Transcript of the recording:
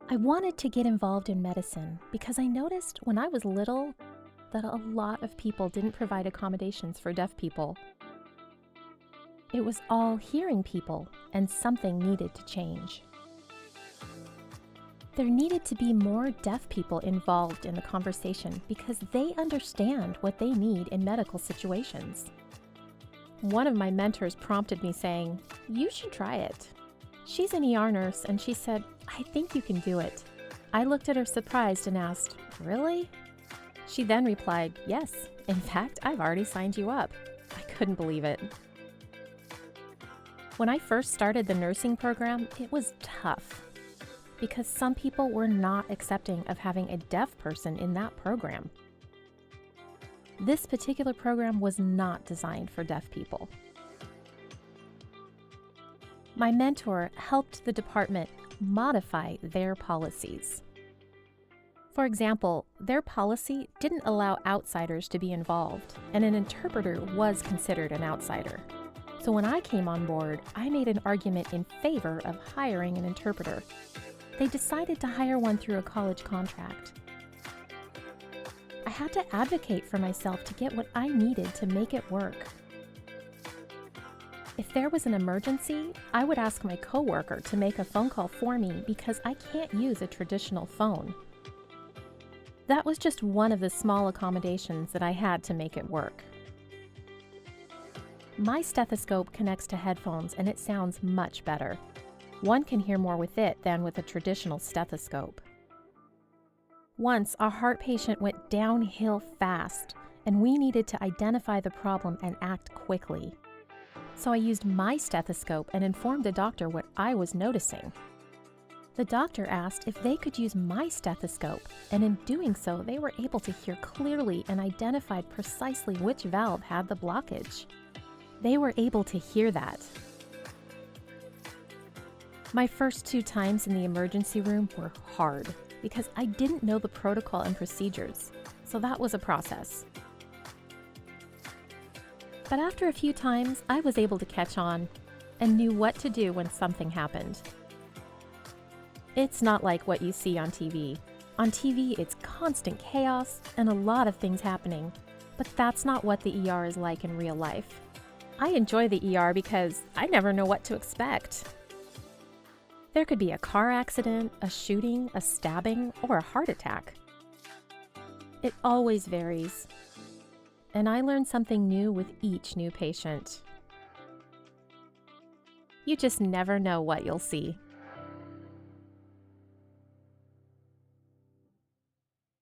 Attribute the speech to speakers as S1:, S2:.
S1: I wanted to get involved in medicine because I noticed when I was little that a lot of people didn't provide accommodations for deaf people. It was all hearing people, and something needed to change. There needed to be more deaf people involved in the conversation because they understand what they need in medical situations. One of my mentors prompted me saying, "You should try it." She's an ER nurse and she said, "I think you can do it." I looked at her surprised and asked, "Really?" She then replied, "Yes, in fact, I've already signed you up." I couldn't believe it. When I first started the nursing program, it was tough because some people were not accepting of having a deaf person in that program. This particular program was not designed for deaf people. My mentor helped the department modify their policies. For example, their policy didn't allow outsiders to be involved, and an interpreter was considered an outsider. So when I came on board, I made an argument in favor of hiring an interpreter. They decided to hire one through a college contract. I had to advocate for myself to get what I needed to make it work. If there was an emergency, I would ask my coworker to make a phone call for me because I can't use a traditional phone. That was just one of the small accommodations that I had to make it work. My stethoscope connects to headphones and it sounds much better. One can hear more with it than with a traditional stethoscope. Once, a heart patient went downhill fast, and we needed to identify the problem and act quickly. So I used my stethoscope and informed the doctor what I was noticing. The doctor asked if they could use my stethoscope, and in doing so, they were able to hear clearly and identified precisely which valve had the blockage. They were able to hear that. My first 2 times in the emergency room were hard because I didn't know the protocol and procedures, so that was a process. But after a few times, I was able to catch on and knew what to do when something happened. It's not like what you see on TV. On TV, it's constant chaos and a lot of things happening, but that's not what the ER is like in real life. I enjoy the ER because I never know what to expect. There could be a car accident, a shooting, a stabbing, or a heart attack. It always varies, and I learn something new with each new patient. You just never know what you'll see.